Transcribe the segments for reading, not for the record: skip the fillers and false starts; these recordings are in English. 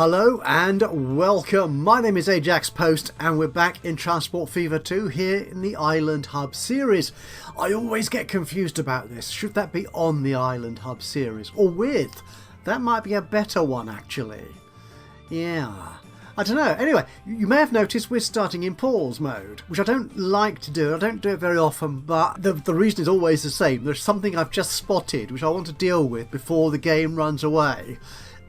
Hello and welcome. My name is Ajaxpost and we're back in Transport Fever 2 here in the Island Hub series. I always get confused about this. Should that be on the Island Hub series or with? That might be a better one actually. Yeah, I don't know. Anyway, you may have noticed we're starting in pause mode, which I don't like to do. I don't do it very often, but the reason is always the same. There's something I've just spotted which I want to deal with before the game runs away.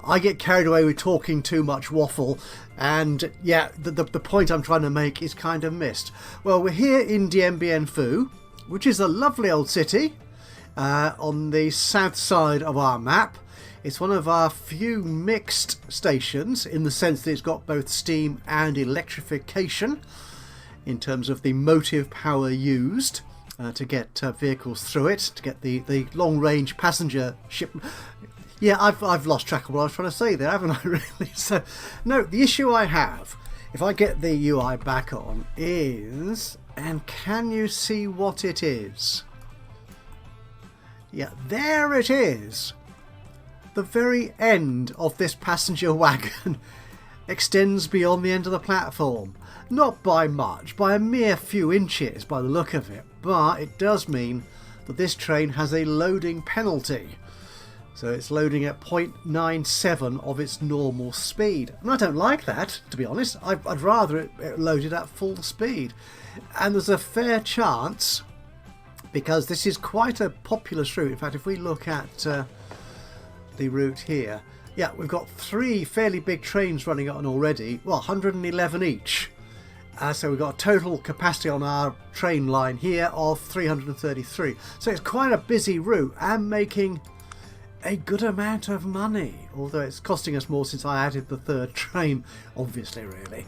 I get carried away with talking too much waffle, and yeah, the point I'm trying to make is kind of missed. Well, we're here in Dmbien, which is a lovely old city on the south side of our map. It's one of our few mixed stations in the sense that it's got both steam and electrification in terms of the motive power used to get vehicles through it, to get the long-range passenger ship. Yeah, I've lost track of what I was trying to say there, haven't I, really? So, no, the issue I have, if I get the UI back on, is... And can you see what it is? Yeah, there it is. The very end of this passenger wagon extends beyond the end of the platform. Not by much, by a mere few inches by the look of it, but it does mean that this train has a loading penalty. So it's loading at 0.97 of its normal speed. And I don't like that, to be honest. I'd rather it loaded at full speed. And there's a fair chance, because this is quite a populous route. In fact, if we look at the route here, yeah, we've got 3 fairly big trains running on already. Well, 111 each. So we've got a total capacity on our train line here of 333. So it's quite a busy route and making a good amount of money, although it's costing us more since I added the 3rd train, obviously, really.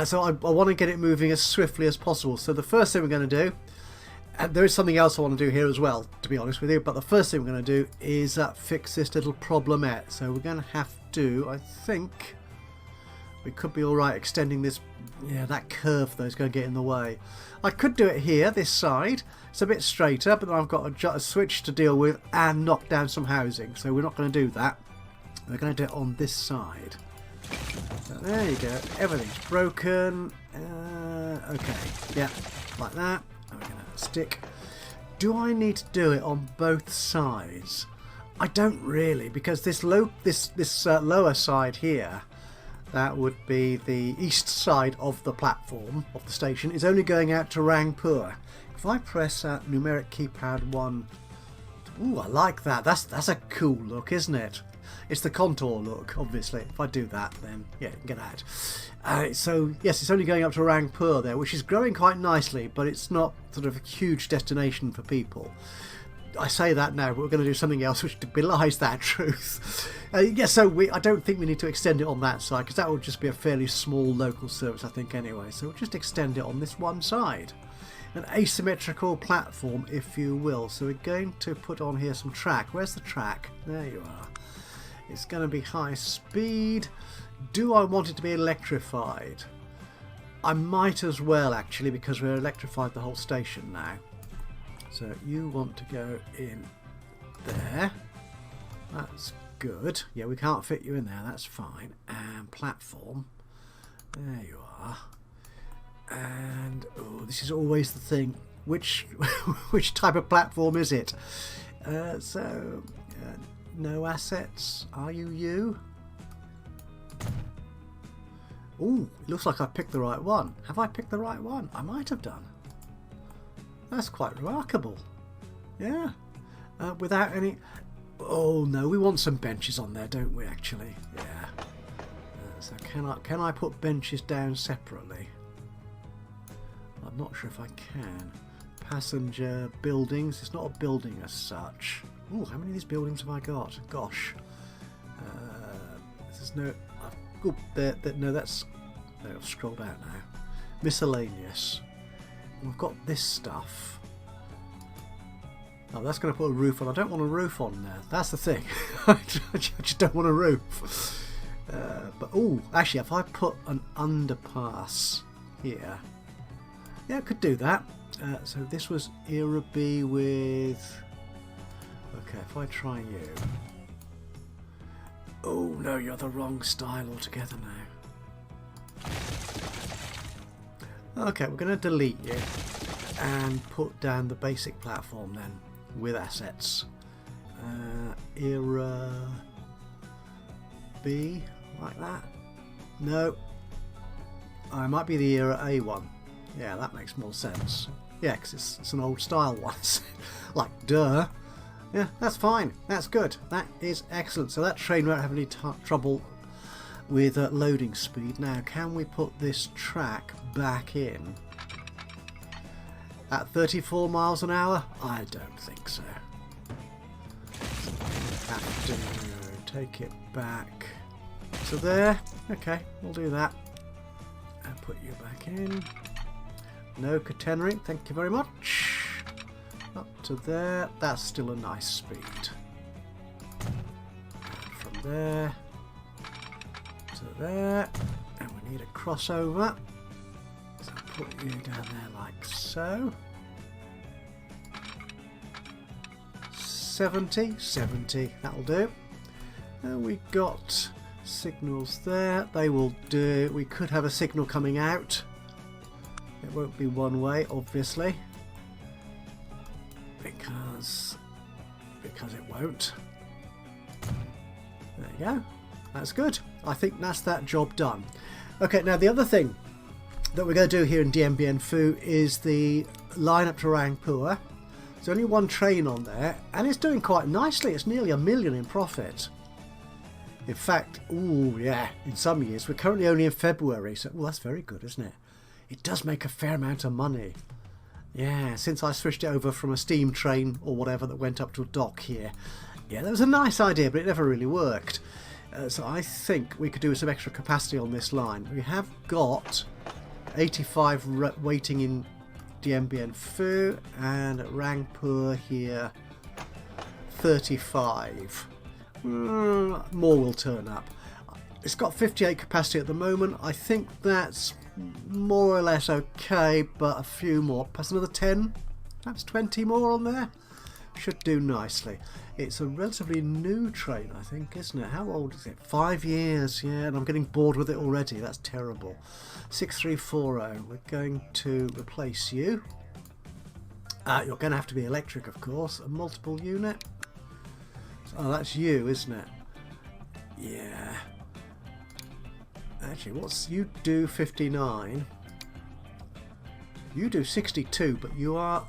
So I want to get it moving as swiftly as possible. So the first thing we're going to do, and there is something else I want to do here as well, to be honest with you, but the first thing we're going to do is fix this little problemette. So we're going to have to, I think, we could be alright extending this, yeah, that curve though is going to get in the way. I could do it here, this side. It's a bit straighter, but then I've got a switch to deal with and knock down some housing. So we're not going to do that. We're going to do it on this side. So there you go. Everything's broken. Okay. Yeah, like that. And we're going to stick. Do I need to do it on both sides? I don't really, because this lower side here, that would be the east side of the platform of the station, is only going out to Rangpur. If I press numeric keypad 1, ooh, I like that. That's a cool look, isn't it? It's the contour look, obviously. If I do that, then yeah, you can get out. So yes, it's only going up to Rangpur there, which is growing quite nicely, but it's not sort of a huge destination for people. I say that now, but we're going to do something else which belies that truth. Yeah, so I don't think we need to extend it on that side, because that would just be a fairly small local service, I think, anyway. So we'll just extend it on this one side. An asymmetrical platform, if you will. So we're going to put on here some track. Where's the track? There you are. It's going to be high speed. Do I want it to be electrified? I might as well, actually, because we're electrified the whole station now. So you want to go in there. That's good. Yeah, we can't fit you in there. That's fine. And platform. There you are. And oh, this is always the thing. Which type of platform is it? No assets. Are you? Oh, it looks like I picked the right one. Have I picked the right one? I might have done. That's quite remarkable. Yeah. Without any... Oh no, we want some benches on there, don't we, actually? Yeah. So can I put benches down separately? I'm not sure if I can. Passenger buildings. It's not a building as such. Oh, how many of these buildings have I got? Gosh. There's no... Oh, no, that's... No, I've scrolled out now. Miscellaneous. We've got this stuff. Oh, that's going to put a roof on. I don't want a roof on there. That's the thing. I just don't want a roof. But, oh, actually, if I put an underpass here... Yeah, I could do that. So this was Era B with... Okay, if I try you... Oh no, you're the wrong style altogether now. Okay, we're going to delete you and put down the basic platform then with assets. Era B, like that. No. Oh, it might be the era A one. Yeah, that makes more sense. Yeah, because it's an old style one. Like, duh. Yeah, that's fine. That's good. That is excellent. So that train won't have any trouble with loading speed. Now, can we put this track back in at 34 miles an hour? I don't think so. Have to take it back to there. Okay, we'll do that. And put you back in. No catenary, thank you very much. Up to there. That's still a nice speed. From there to there. And we need a crossover. So put you down there like so. 70, 70, that'll do. And we got signals there. They will do. We could have a signal coming out. It won't be one way, obviously, because it won't. There you go. That's good. I think that's that job done. Okay, now the other thing that we're going to do here in Dmbien Phu is the line up to Rangpur. There's only one train on there, and it's doing quite nicely. It's nearly $1 million in profit. In fact, ooh, yeah, in some years. We're currently only in February, so that's very good, isn't it? It does make a fair amount of money. Yeah, since I switched it over from a steam train or whatever that went up to a dock here. Yeah, that was a nice idea, but it never really worked. So I think we could do some extra capacity on this line. We have got 85 waiting in Dmbien Phu, and at Rangpur here 35. More will turn up. It's got 58 capacity at the moment. I think that's more or less okay, but a few more. Perhaps another 10, perhaps 20 more on there. Should do nicely. It's a relatively new train, I think, isn't it? How old is it? 5 years, yeah, and I'm getting bored with it already. That's terrible. 6340, we're going to replace you. You're going to have to be electric, of course. A multiple unit. Oh, that's you, isn't it? Yeah. Actually, what's you do 59? You do 62, but you are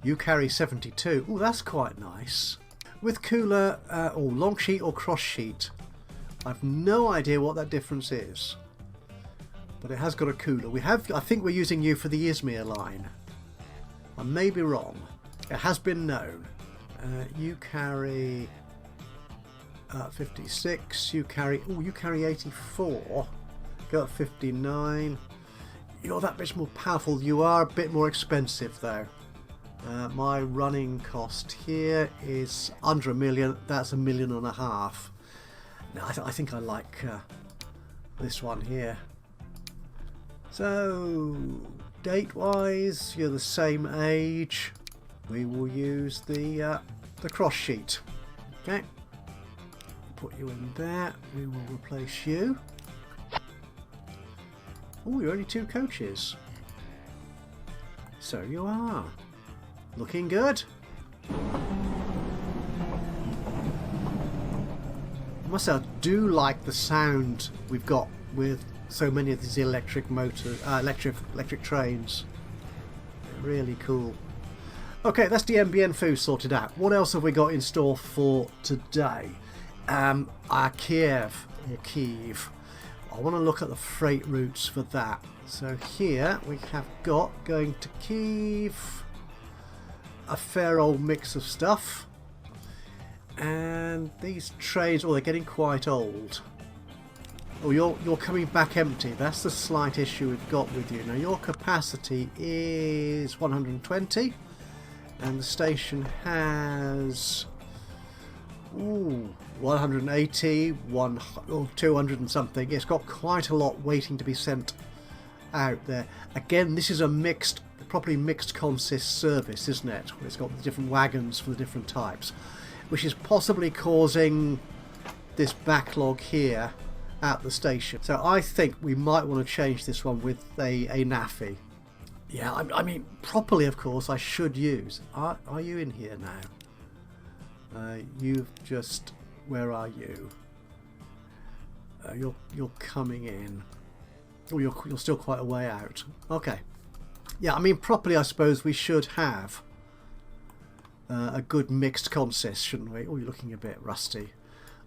you carry 72. Oh, that's quite nice. With cooler or long sheet or cross sheet, I've no idea what that difference is, but it has got a cooler. We have. I think we're using you for the Izmir line. I may be wrong. It has been known. You carry 56. You carry 84. Got 59. You're that much more powerful. You are a bit more expensive though. My running cost here is under $1 million. That's $1.5 million. No, I think I like this one here. So date-wise, you're the same age. We will use the cross sheet. Okay. Put you in there. We will replace you. Oh, you're only 2 coaches. So you are. Looking good. I must say, I do like the sound we've got with so many of these electric trains. They're really cool. Okay, that's Dmbien Phu sorted out. What else have we got in store for today? Kiev. I want to look at the freight routes for that. So here we have got going to Kiev. A fair old mix of stuff, and these trains, they're getting quite old. Oh, you're coming back empty. That's the slight issue we've got with you. Now your capacity is 120, and the station has 180, 200 and something. It's got quite a lot waiting to be sent out there. Again, this is a properly mixed consist service, isn't it? It's got the different wagons for the different types, which is possibly causing this backlog here at the station. So I think we might want to change this one with a NAFI. Yeah, I mean, properly, of course, I should use... Are you in here now? You've just... Where are you? You're coming in. Oh, you're still quite a way out. Okay. Yeah, I mean, properly, I suppose we should have a good mixed consist, shouldn't we? Oh, you're looking a bit rusty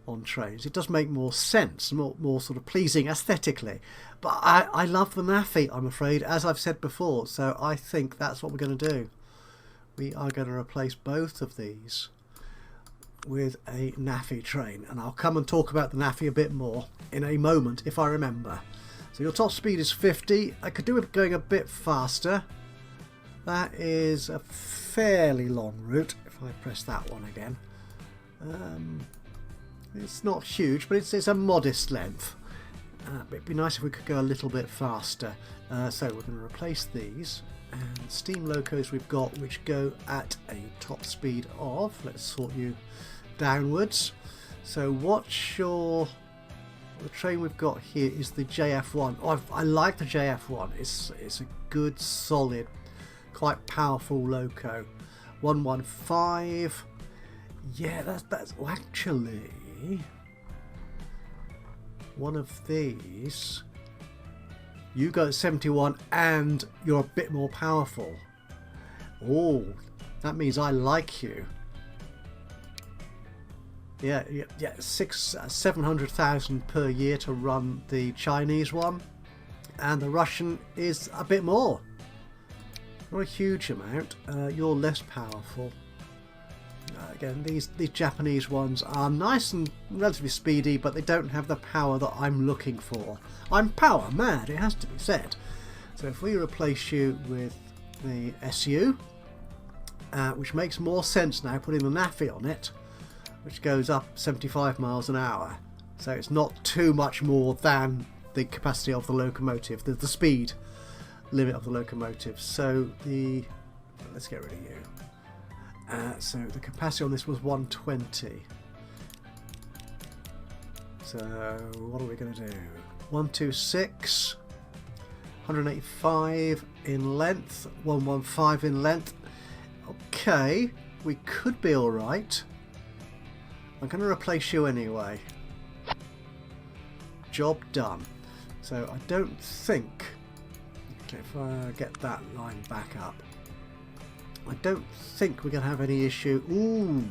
on trains. It does make more sense, more sort of pleasing aesthetically. But I love the NAFI, I'm afraid, as I've said before. So I think that's what we're going to do. We are going to replace both of these with a NAFI train. And I'll come and talk about the NAFI a bit more in a moment, if I remember. So your top speed is 50. I could do it going a bit faster. That is a fairly long route, if I press that one again. It's not huge, but it's a modest length. It'd be nice if we could go a little bit faster. So we're going to replace these. And steam locos we've got, which go at a top speed of... Let's sort you downwards. So what's your... The train we've got here is the JF1. Oh, I like the JF1. It's a good, solid, quite powerful loco. 115. Yeah, that's well, actually one of these. You go at 71 and you're a bit more powerful. Oh, that means I like you. Yeah, 700,000 per year to run the Chinese one, and the Russian is a bit more. Not a huge amount. You're less powerful. Again, these Japanese ones are nice and relatively speedy, but they don't have the power that I'm looking for. I'm power mad, it has to be said. So if we replace you with the SU, which makes more sense now, putting the NAFI on it, which goes up 75 miles an hour. So it's not too much more than the capacity of the locomotive, the speed limit of the locomotive. So let's get rid of you. So the capacity on this was 120. So what are we going to do? 126, 185 in length, 115 in length. Okay, we could be all right. I'm going to replace you anyway. Job done. So I don't think... Okay, if I get that line back up, I don't think we're going to have any issue. Ooh!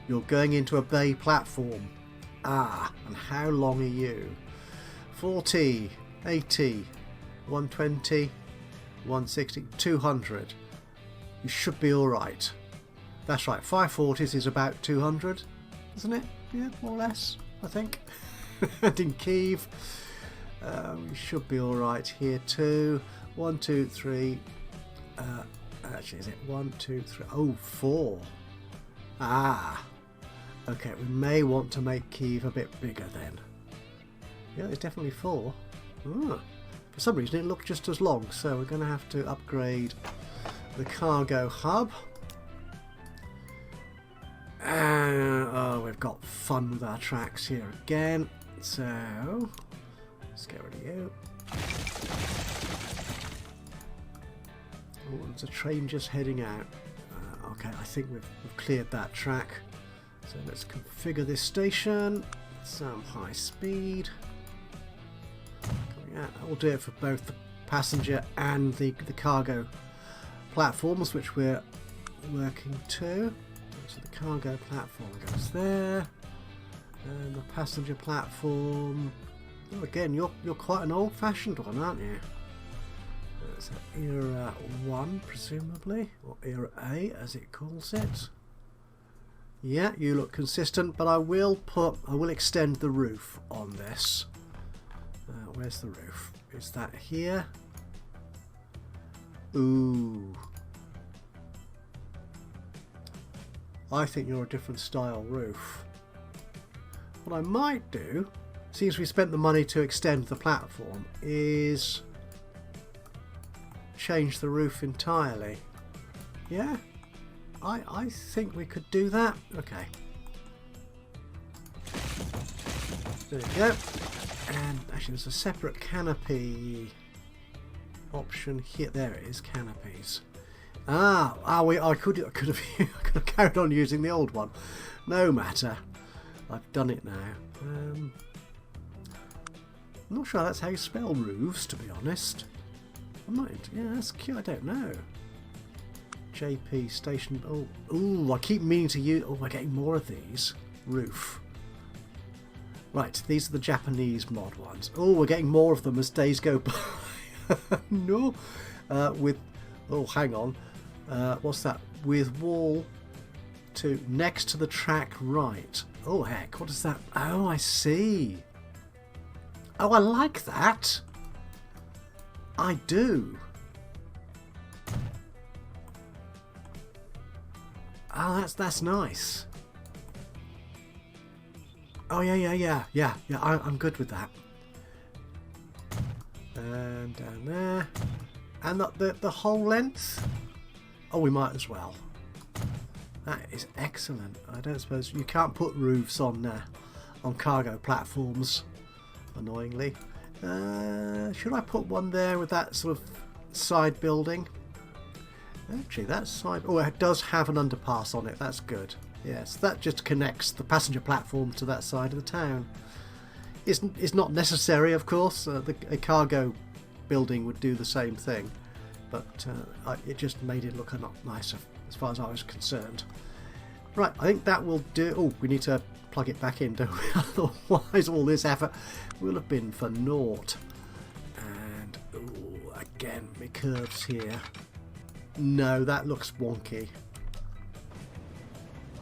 You're going into a bay platform. Ah, and how long are you? 40, 80, 120, 160, 200. You should be alright. That's right, 540s is about 200, isn't it? Yeah, more or less, I think. And in Kiev, we should be alright here too. 1, 2, 3. Actually, is it 1, 2, 3? Oh, 4. Ah. Okay, we may want to make Kiev a bit bigger then. Yeah, it's definitely 4. Ah. For some reason, it looked just as long, so we're going to have to upgrade the cargo hub. Oh, we've got fun with our tracks here again. So, let's get rid of you. Oh, there's a train just heading out. Okay, I think we've cleared that track. So let's configure this station. Some high speed. That will do it for both the passenger and the cargo platforms, which we're working to. So the cargo platform goes there, and the passenger platform. Oh, again, you're quite an old-fashioned one, aren't you? That's Era 1, presumably, or Era A, as it calls it. Yeah, you look consistent, but I will extend the roof on this. Where's the roof? Is that here? Ooh. I think you're a different style roof. What I might do, since we spent the money to extend the platform, is change the roof entirely. Yeah? I think we could do that. Okay. There we go. And actually there's a separate canopy option here. There it is, canopies. I could have carried on using the old one. No matter. I've done it now. I'm not sure that's how you spell roofs, to be honest. I'm not into, yeah, that's cute. I don't know. JP station. Oh, I keep meaning to use. Oh, we're getting more of these. Roof. Right, these are the Japanese mod ones. Oh, we're getting more of them as days go by. No. With. Oh, hang on. What's that? With wall to next to the track right. Oh, heck. What is that? Oh, I see. Oh, I like that. I do. Oh, that's nice. Oh, yeah. I'm good with that. And down there. And the whole length? Oh, we might as well. That is excellent. I don't suppose you can't put roofs on cargo platforms, annoyingly. Should I put one there with that sort of side building? Actually, that side... Oh, it does have an underpass on it. That's good. Yes, that just connects the passenger platform to that side of the town. It's not necessary, of course. A cargo building would do the same thing. But it just made it look a lot nicer as far as I was concerned. Right, I think that will do. Oh, we need to plug it back in, don't we? Otherwise all this effort will have been for naught. And, oh, again, my curves here. No, that looks wonky.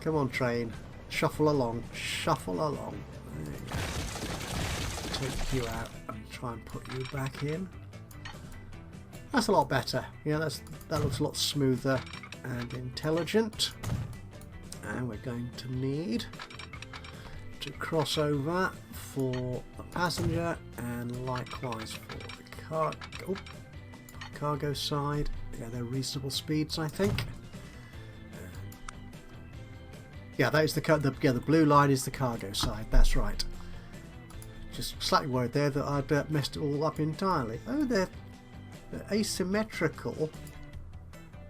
Come on, train. Shuffle along. Shuffle along. There you go. Take you out and try and put you back in. That's a lot better. Yeah, that looks a lot smoother and intelligent. And we're going to need to cross over for the passenger and likewise for the cargo side. Yeah, they're reasonable speeds, I think. Yeah, that is the blue line is the cargo side. That's right. Just slightly worried there that I'd messed it all up entirely. Oh, they're asymmetrical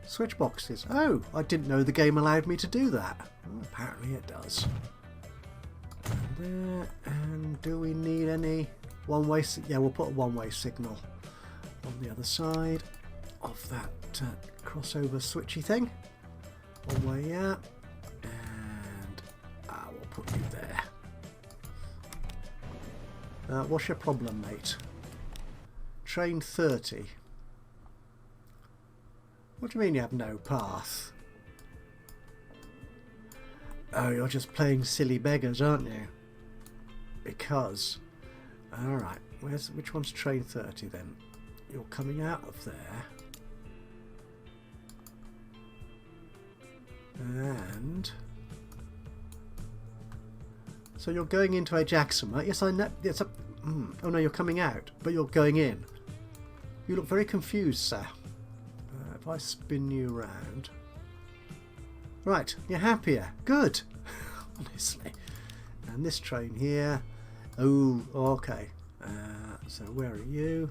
switch boxes. Oh, I didn't know the game allowed me to do that. Well, apparently it does. And there. And do we need any one-way? Yeah, we'll put a one-way signal on the other side of that crossover switchy thing. One way, yeah. And we'll put you there. What's your problem, mate? Train 30. What do you mean you have no path? Oh, you're just playing silly beggars, aren't you? Because... Alright, which one's train 30 then? You're coming out of there. And... So you're going into Ajaxpost. Yes, I know. It's a... Oh no, you're coming out, but you're going in. You look very confused, sir. If I spin you round... Right, you're happier. Good. Honestly. And this train here... Oh, okay. So where are you?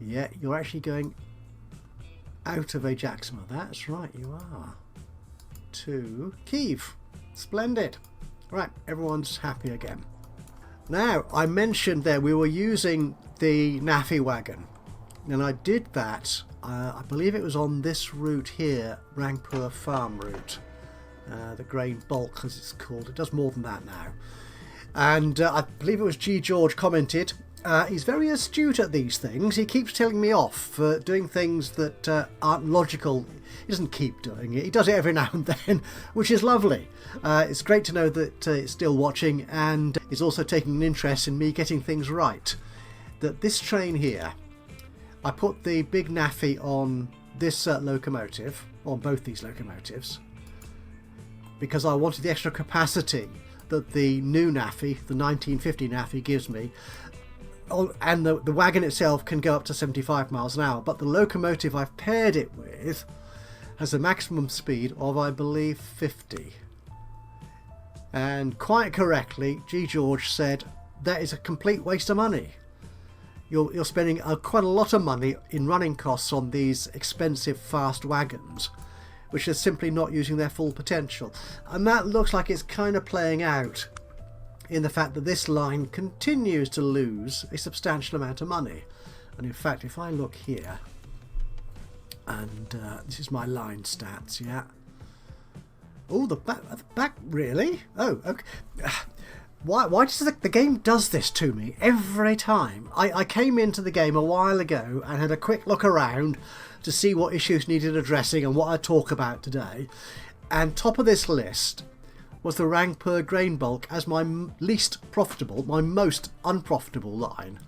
Yeah, you're actually going out of Ajaxpost. That's right, you are. To Kiev. Splendid. Right, everyone's happy again. Now, I mentioned there we were using the Naffy wagon. And I did that, I believe it was on this route here, Rangpur farm route. The grain bulk, as it's called. It does more than that now. And I believe it was G. George commented, he's very astute at these things. He keeps telling me off for doing things that aren't logical. He doesn't keep doing it. He does it every now and then, which is lovely. It's great to know that it's still watching and is also taking an interest in me getting things right. That this train here, I put the big Naffy on this locomotive, on both these locomotives, because I wanted the extra capacity that the new Naffy, the 1950 Naffy, gives me. Oh, and the wagon itself can go up to 75 miles an hour, but the locomotive I've paired it with has a maximum speed of, I believe, 50. And quite correctly, G. George said that is a complete waste of money. You're spending quite a lot of money in running costs on these expensive fast wagons, which are simply not using their full potential. And that looks like it's kind of playing out in the fact that this line continues to lose a substantial amount of money. And in fact, if I look here, and this is my line stats, yeah. Oh, the back, really? Oh, okay. Why does the game does this to me every time? I came into the game a while ago and had a quick look around to see what issues needed addressing and what I'd talk about today. And top of this list was the Rangpur grain bulk as my least profitable, my most unprofitable line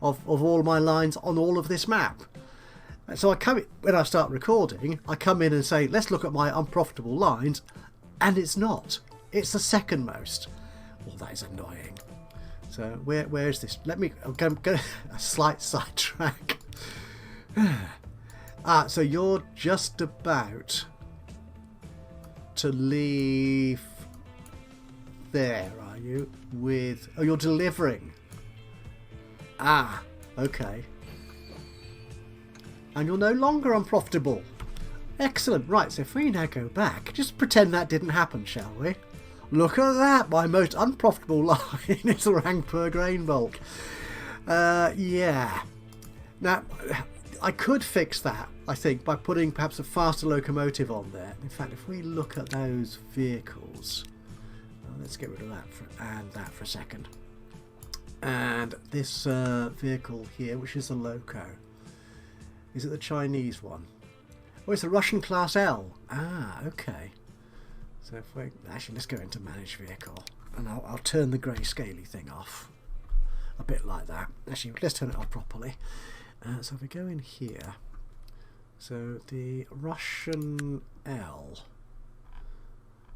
of all my lines on all of this map. And so when I start recording, I come in and say, let's look at my unprofitable lines, and it's not. It's the second most. Well, that is annoying. So where is this? Let me go a slight sidetrack. So you're just about to leave there, are you? Oh, you're delivering. Ah, okay. And you're no longer unprofitable. Excellent. Right, so if we now go back, just pretend that didn't happen, shall we? Look at that. My most unprofitable line is the Rangpur grain bulk. Yeah. Now, I could fix that, I think, by putting perhaps a faster locomotive on there. In fact, if we look at those vehicles, let's get rid of that and that for a second. And this vehicle here, which is the loco, is it the Chinese one? Oh, it's the Russian Class L. Ah, okay. So if we actually, let's go into manage vehicle, and I'll turn the grey scaly thing off, a bit like that. Actually, let's turn it off properly. So if we go in here, so the Russian L,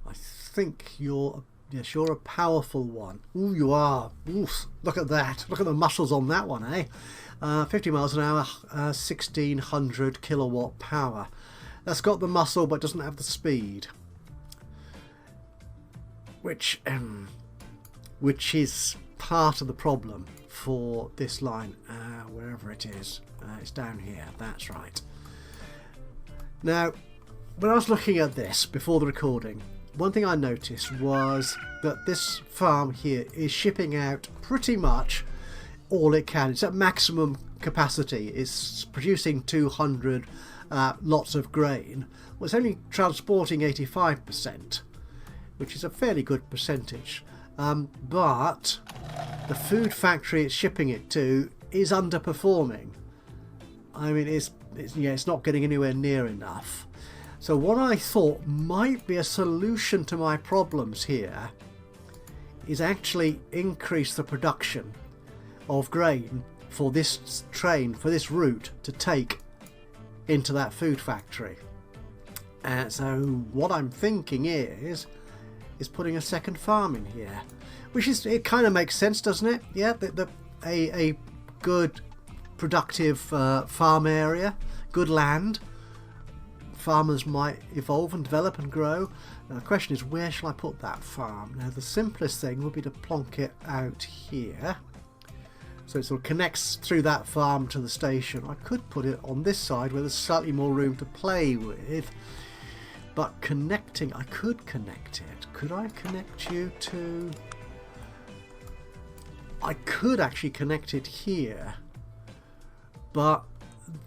I think you're a powerful one. Ooh, you are. Oof, look at that. Look at the muscles on that one, eh? 50 miles an hour, 1600 kilowatt power. That's got the muscle but doesn't have the speed. Which is part of the problem for this line, wherever it is. It's down here, that's right. Now, when I was looking at this before the recording, one thing I noticed was that this farm here is shipping out pretty much all it can. It's at maximum capacity. It's producing 200 lots of grain. Well, it's only transporting 85%, which is a fairly good percentage. But the food factory it's shipping it to is underperforming. I mean, it's not getting anywhere near enough. So what I thought might be a solution to my problems here is actually increase the production of grain for this train, for this route to take into that food factory. So what I'm thinking is putting a second farm in here, it kind of makes sense, doesn't it? Yeah, a good productive farm area, good land. Farmers might evolve and develop and grow. Now the question is, where shall I put that farm? Now the simplest thing would be to plonk it out here, so it sort of connects through that farm to the station. I could put it on this side where there's slightly more room to play with, but I could connect it. Could I connect you to... I could actually connect it here, but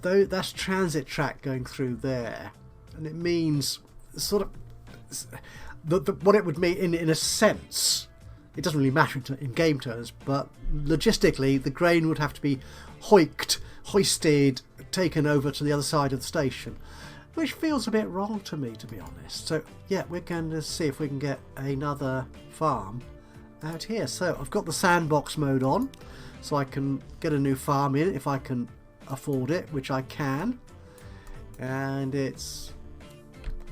though that's transit track going through there, and it means sort of what it would mean in a sense, it doesn't really matter in game terms, but logistically the grain would have to be hoisted, taken over to the other side of the station, which feels a bit wrong to me, to be honest. So yeah, we're going to see if we can get another farm out here. So I've got the sandbox mode on, so I can get a new farm in if I can afford it, which I can, and it's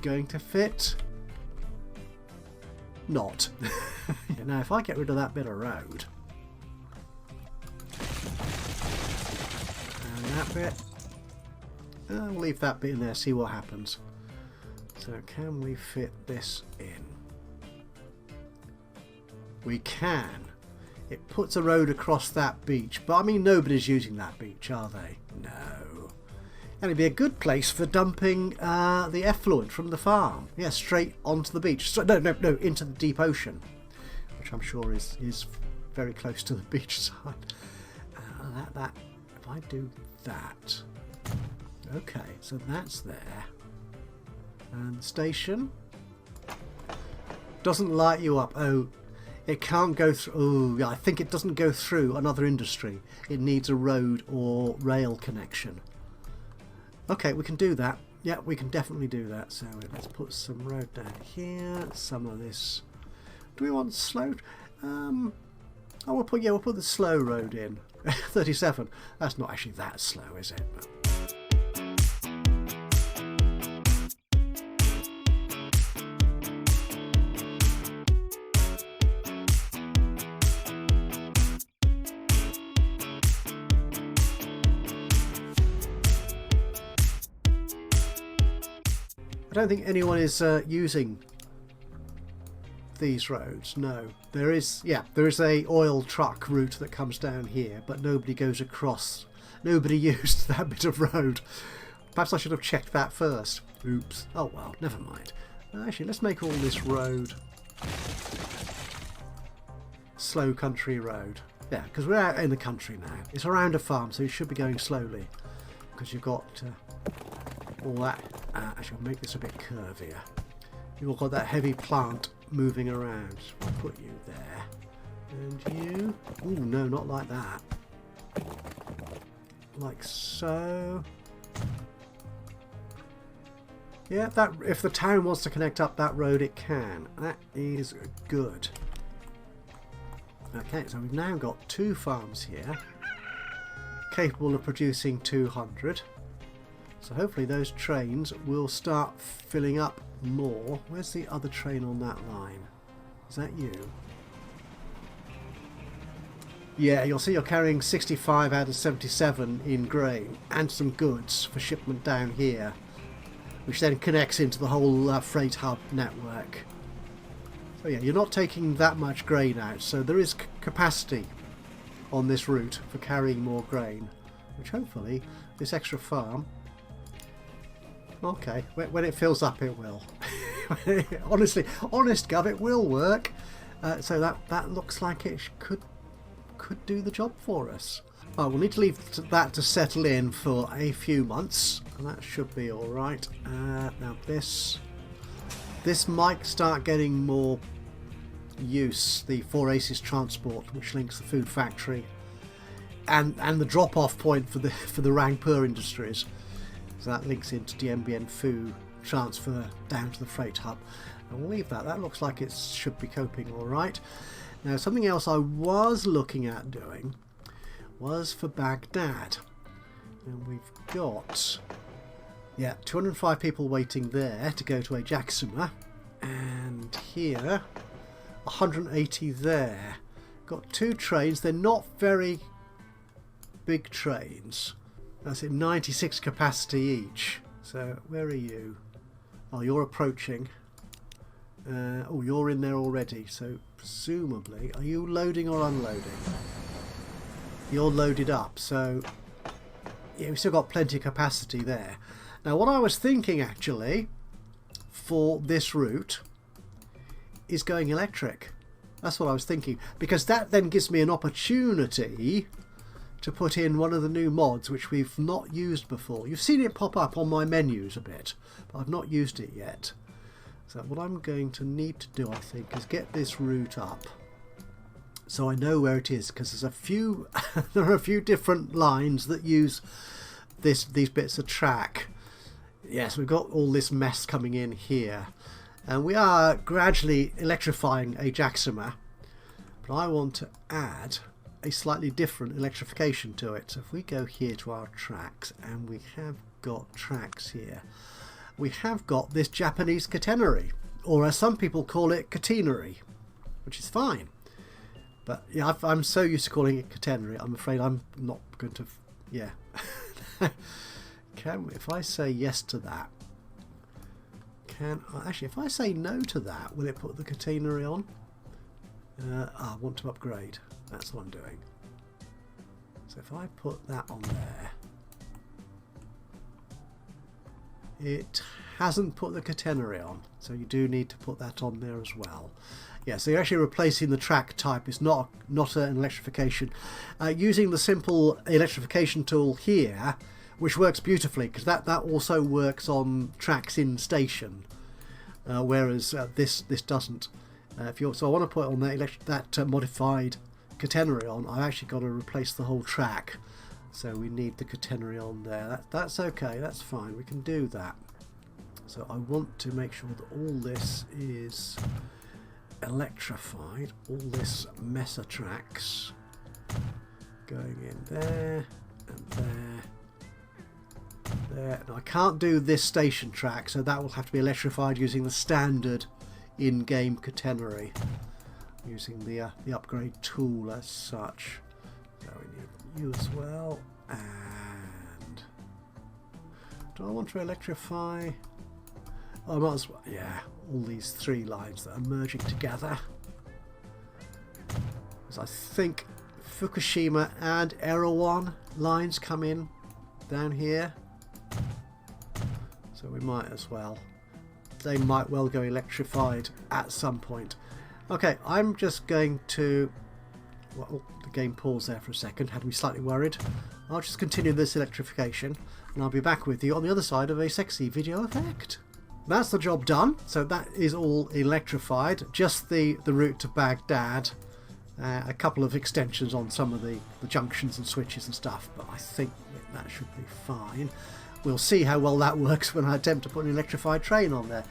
going to fit. Not. Now if I get rid of that bit of road and that bit, I'll leave that bit in there, see what happens. So can we fit this in? We can. It puts a road across that beach, but I mean nobody's using that beach, are they? No. And it'd be a good place for dumping the effluent from the farm. Yeah, straight onto the beach. So, no, into the deep ocean, which I'm sure is very close to the beach side. If I do that, okay, so that's there, and the station doesn't light you up. Oh, it can't go through. Oh, yeah, I think it doesn't go through another industry. It needs a road or rail connection. Okay, we can do that. Yeah, we can definitely do that. So let's put some road down here. Some of this. Do we want slow? Oh, we'll put the slow road in. 37. That's not actually that slow, is it? I don't think anyone is using these roads. No, there is a oil truck route that comes down here, but nobody goes across. Nobody used that bit of road. Perhaps I should have checked that first. Oops. Oh well, never mind. Actually, let's make all this road slow country road. Yeah, because we're out in the country now. It's around a farm, so you should be going slowly, because you've got all that. Actually, I'll make this a bit curvier. You've got that heavy plant moving around. I'll put you there. And you... Oh, no, not like that. Like so. Yeah, that if the town wants to connect up that road, it can. That is good. Okay, so we've now got 2 farms here, capable of producing 200. So hopefully those trains will start filling up more. Where's the other train on that line? Is that you? Yeah, you'll see you're carrying 65 out of 77 in grain and some goods for shipment down here, which then connects into the whole freight hub network. So yeah, you're not taking that much grain out, so there is capacity on this route for carrying more grain, which hopefully this extra farm... Okay, when it fills up it will. Honestly, honest Gov, it will work. So that looks like it could do the job for us. Oh, we'll need to leave that to settle in for a few months, and that should be all right. Now this might start getting more use. The Four Aces transport, which links the food factory and the drop-off point for the Rangpur industries. So that links into Dmbien food transfer down to the freight hub. And we'll leave that. That looks like it should be coping all right. Now, something else I was looking at doing was for Baghdad. And we've got, 205 people waiting there to go to Ajaxpost. And here, 180 there. Got 2 trains. They're not very big trains. That's it, 96 capacity each. So where are you? Oh, you're approaching. Oh, you're in there already. So presumably, are you loading or unloading? You're loaded up. So yeah, we've still got plenty of capacity there. Now, what I was thinking actually for this route is going electric. That's what I was thinking, because that then gives me an opportunity to put in one of the new mods which we've not used before. You've seen it pop up on my menus a bit, but I've not used it yet. So what I'm going to need to do, I think, is get this route up so I know where it is, because there's a few there are a few different lines that use these bits of track. Yes, we've got all this mess coming in here, and we are gradually electrifying Ajaxpost, but I want to add a slightly different electrification to it. So if we go here to our tracks, and we have got tracks here, we have got this Japanese catenary, or as some people call it, catenary, which is fine. But yeah, I'm so used to calling it catenary, I'm afraid I'm not going to... Yeah. If I say yes to that, actually, if I say no to that, will it put the catenary on? I want to upgrade. That's what I'm doing. So if I put that on there, it hasn't put the catenary on, so you do need to put that on there as well. Yeah, so you're actually replacing the track type. It's not an electrification. Using the simple electrification tool here, which works beautifully, because that also works on tracks in station, whereas this doesn't. So I want to put on that modified catenary on. I've actually got to replace the whole track, so we need the catenary on there. That's okay, that's fine, we can do that. So I want to make sure that all this is electrified, all this mess of tracks going in there and there. Now I can't do this station track, so that will have to be electrified using the standard in-game catenary, using the upgrade tool as such. So we need you as well. And do I want to electrify? I might as well, yeah, all these three lines that are merging together. Because I think Fukushima and Erewhon lines come in down here. So we might as well. They might well go electrified at some point. Okay, I'm just going to... Well, the game paused there for a second, had me slightly worried. I'll just continue this electrification and I'll be back with you on the other side of a sexy video effect. That's the job done, so that is all electrified. Just the route to Baghdad, a couple of extensions on some of the junctions and switches and stuff, but I think that should be fine. We'll see how well that works when I attempt to put an electrified train on there.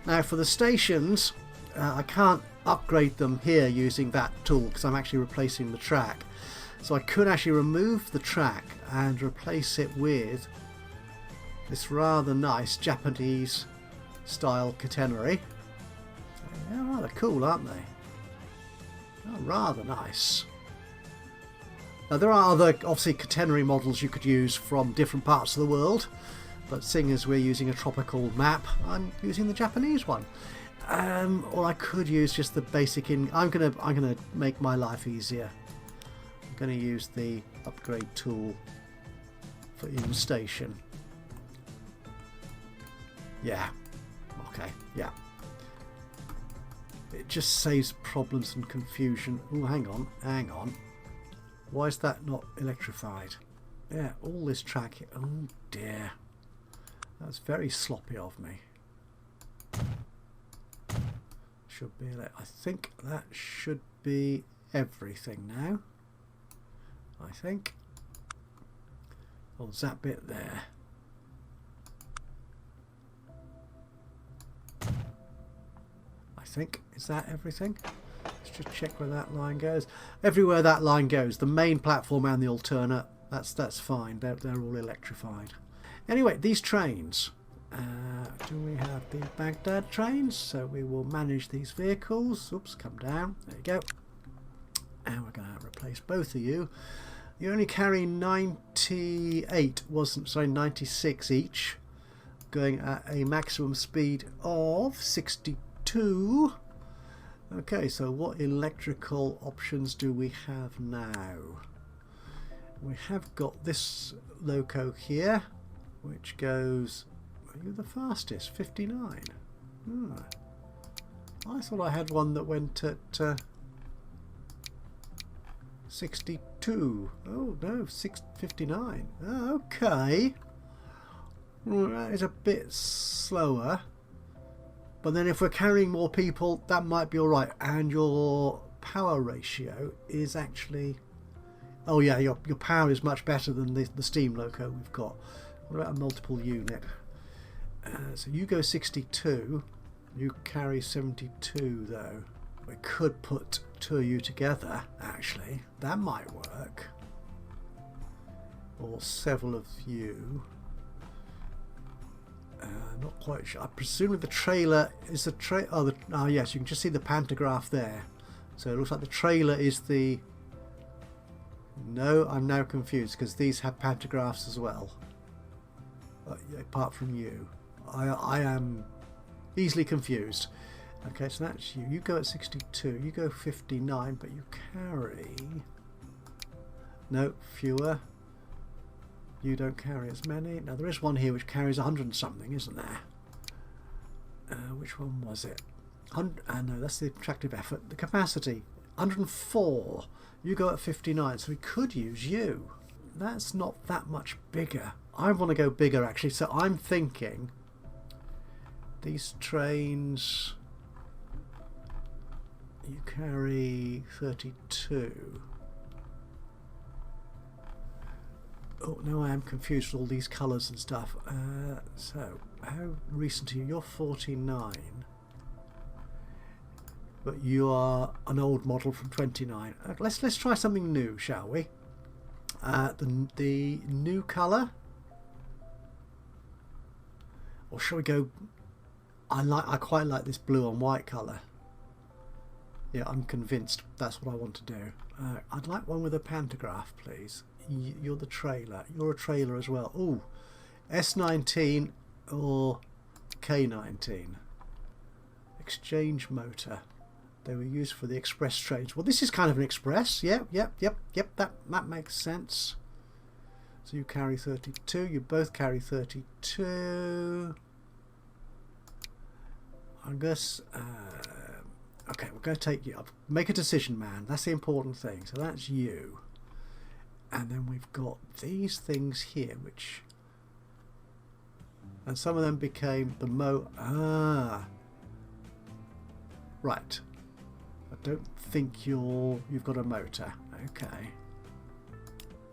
Now for the stations, I can't upgrade them here using that tool because I'm actually replacing the track. So I could actually remove the track and replace it with this rather nice Japanese style catenary. They're rather cool, aren't they? Oh, rather nice. Now there are other obviously catenary models you could use from different parts of the world, but seeing as we're using a tropical map, I'm using the Japanese one. Or I could use just the basic I'm gonna make my life easier. I'm gonna use the upgrade tool for in station. Yeah. Okay, yeah. It just saves problems and confusion. Oh, hang on. Why is that not electrified? Yeah, all this track. Oh dear. That's very sloppy of me. Should be. I think that should be everything now. I think. Oh, there's that bit there. Is that everything? Let's just check where that line goes. Everywhere that line goes, the main platform and the alternate, that's fine. They're all electrified. Anyway, these trains. Do we have the Baghdad trains? So we will manage these vehicles. Oops, come down. There you go. And we're going to replace both of you. You only carry 96 each, going at a maximum speed of 62. Okay, so what electrical options do we have now? We have got this loco here, which goes, are you the fastest? 59. I thought I had one that went at 62. Oh no, 59. Okay. That is a bit slower. But then if we're carrying more people, that might be alright. And your power ratio is actually... Oh yeah, your power is much better than the steam loco we've got. What about a multiple unit? So you go 62. You carry 72 though. We could put two of you together, actually. That might work. Or several of you. Not quite sure. I presume the trailer is the trailer. Oh yes, you can just see the pantograph there. So it looks like the trailer is the... No, I'm now confused because these have pantographs as well. Apart from you. I am easily confused. Okay, so that's you. You go at 62. You go 59, but you carry... No, fewer. You don't carry as many. Now there is one here which carries 100 and something, isn't there? Which one was it? No, that's the attractive effort. The capacity, 104. You go at 59, so we could use you. That's not that much bigger. I want to go bigger actually, so I'm thinking these trains, you carry 32. Oh, now I am confused with all these colours and stuff. So, how recent are you? You're 49. But you are an old model from 29. Let's try something new, shall we? The new colour? Or shall we go... I quite like this blue on white colour. Yeah, I'm convinced that's what I want to do. I'd like one with a pantograph, please. You're the trailer. You're a trailer as well. Ooh, S19 or K19. Exchange motor. They were used for the express trains. Well, this is kind of an express. Yep. That makes sense. So you carry 32. You both carry 32. I guess. Okay, we're going to take you up. Make a decision, man. That's the important thing. So that's you. And then we've got these things here, which... And some of them became the right. I don't think you've got a motor. Okay.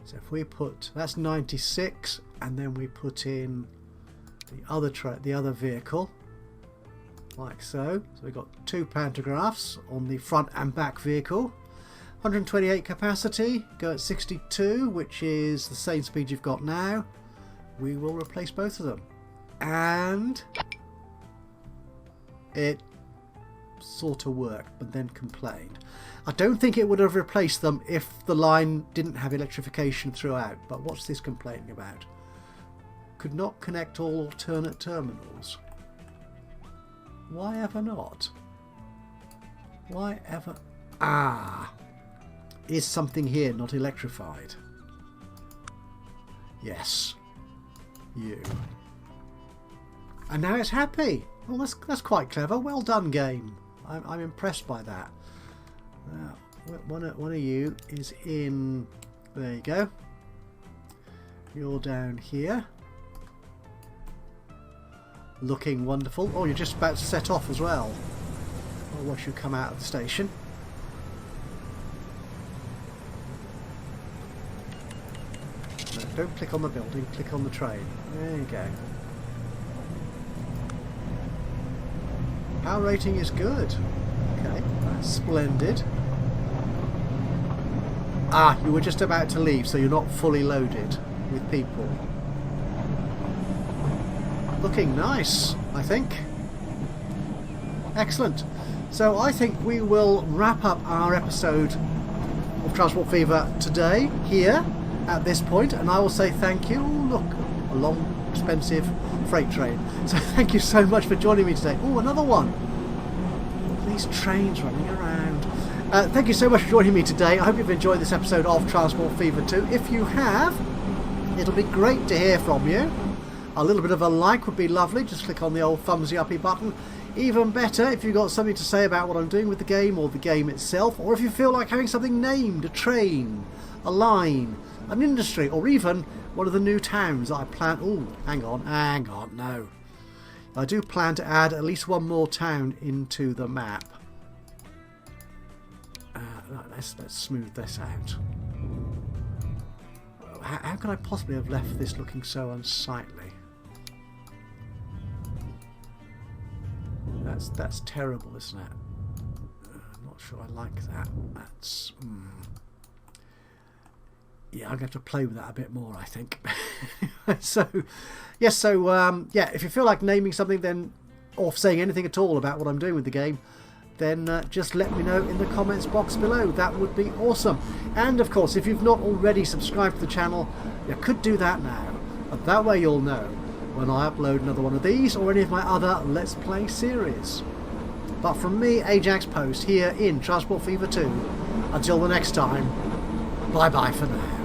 So if we put... That's 96, and then we put in the other vehicle. Like so. So we've got 2 pantographs on the front and back vehicle. 128 capacity, go at 62, which is the same speed you've got now. We will replace both of them. And it sort of worked, but then complained. I don't think it would have replaced them if the line didn't have electrification throughout, but what's this complaining about? Could not connect all alternate terminals. Why ever not? Why ever... Is something here not electrified? Yes. You. And now it's happy. Well, that's quite clever. Well done, game. I'm impressed by that. One of you is in... There you go. You're down here. Looking wonderful. Oh, you're just about to set off as well. I'll watch you come out of the station. No, don't click on the building, click on the train. There you go. Power rating is good. Okay, that's splendid. You were just about to leave, so you're not fully loaded with people. Looking nice, I think. Excellent. So I think we will wrap up our episode of Transport Fever today here at this point, and I will say thank you. Ooh, look, a long, expensive freight train. So thank you so much for joining me today. Oh, another one. These trains running around. Thank you so much for joining me today. I hope you've enjoyed this episode of Transport Fever 2. If you have, it'll be great to hear from you. A little bit of a like would be lovely. Just click on the old thumbsy uppy button. Even better if you've got something to say about what I'm doing with the game or the game itself, or if you feel like having something named, a train, a line, an industry, or even one of the new towns that I plan... Oh, hang on, no. I do plan to add at least one more town into the map. Let's smooth this out. How can I possibly have left this looking so unsightly? That's terrible, isn't it? I'm not sure I like that. That's... Yeah, I'm going to have to play with that a bit more, I think. Yeah, if you feel like naming something then, or saying anything at all about what I'm doing with the game, then just let me know in the comments box below. That would be awesome. And of course, if you've not already subscribed to the channel, you could do that now. And that way you'll know when I upload another one of these or any of my other Let's Play series. But from me, Ajaxpost, here in Transport Fever 2, until the next time, bye bye for now.